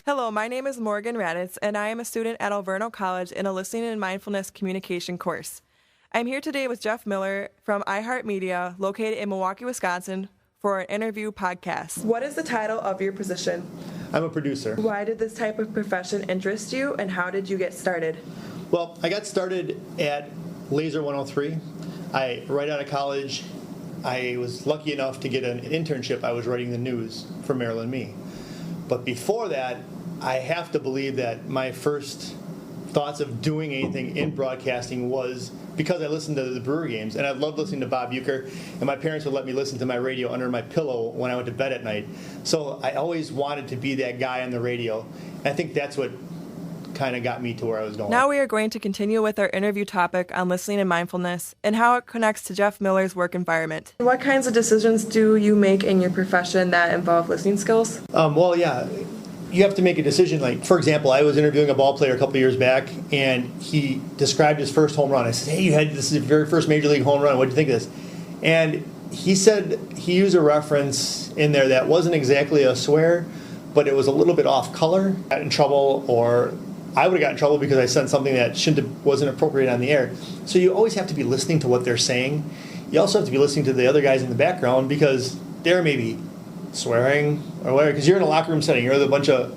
Hello, my name is Morgan Raditz, and I am a student at Alverno College in a Listening and Mindfulness communication course. I'm here today with Jeff Miller from iHeart Media, located in Milwaukee, Wisconsin, for an interview podcast. What is the title of your position? I'm a producer. Why did this type of profession interest you, and how did you get started? Well, I got started at Laser 103. Right out of college, I was lucky enough to get an internship. I was writing the news for Maryland Me. But before that, I have to believe that my first thoughts of doing anything in broadcasting was because I listened to the Brewer games, and I loved listening to Bob Uecker, and my parents would let me listen to my radio under my pillow when I went to bed at night. So I always wanted to be that guy on the radio. And I think that's what kind of got me to where I was going. Now we are going to continue with our interview topic on listening and mindfulness and how it connects to Jeff Miller's work environment. What kinds of decisions do you make in your profession that involve listening skills? You have to make a decision. Like, for example, I was interviewing a ball player a couple of years back, and he described his first home run. I said, hey, this is your very first major league home run. What do you think of this? And he said he used a reference in there that wasn't exactly a swear, but it was a little bit off color. Got in trouble, or I would have gotten in trouble because I said something that wasn't appropriate on the air. So you always have to be listening to what they're saying. You also have to be listening to the other guys in the background because they're maybe swearing or whatever, because you're in a locker room setting. You're with a bunch of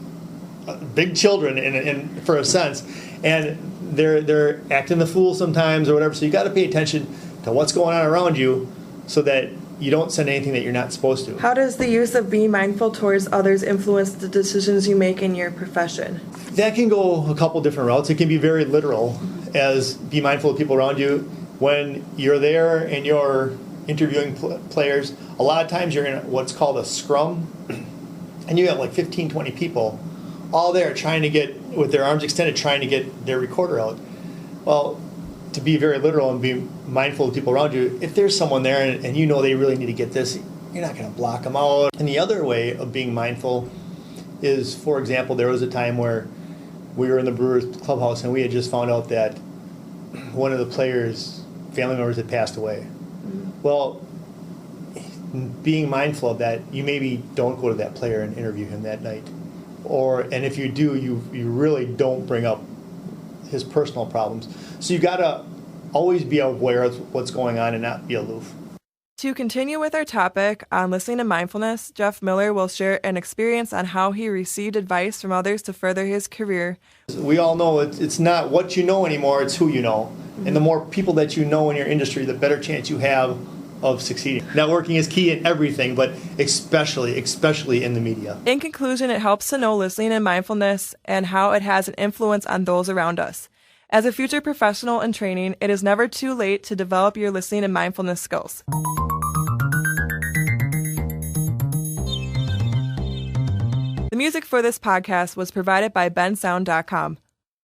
big children, in for a sense, and they're acting the fool sometimes or whatever. So you got to pay attention to what's going on around you so that you don't send anything that you're not supposed to. How does the use of being mindful towards others influence the decisions you make in your profession? That can go a couple different routes. It can be very literal, as be mindful of people around you. When you're there and you're interviewing players, a lot of times you're in what's called a scrum, and you have like 15, 20 people all there trying to get, with their arms extended, trying to get their recorder out. Well, to be very literal and be mindful of people around you, if there's someone there and you know they really need to get this, you're not going to block them out. And the other way of being mindful is, for example, there was a time where we were in the Brewers clubhouse and we had just found out that one of the players' family members had passed away. Well, being mindful of that, you maybe don't go to that player and interview him that night. And if you do, you really don't bring up his personal problems. So you got to always be aware of what's going on and not be aloof. To continue with our topic on listening to mindfulness, Jeff Miller will share an experience on how he received advice from others to further his career. We all know it's not what you know anymore, it's who you know. Mm-hmm. And the more people that you know in your industry, the better chance you have of succeeding. Networking is key in everything, but especially in the media. In conclusion, it helps to know listening and mindfulness and how it has an influence on those around us. As a future professional in training, it is never too late to develop your listening and mindfulness skills. The music for this podcast was provided by bensound.com.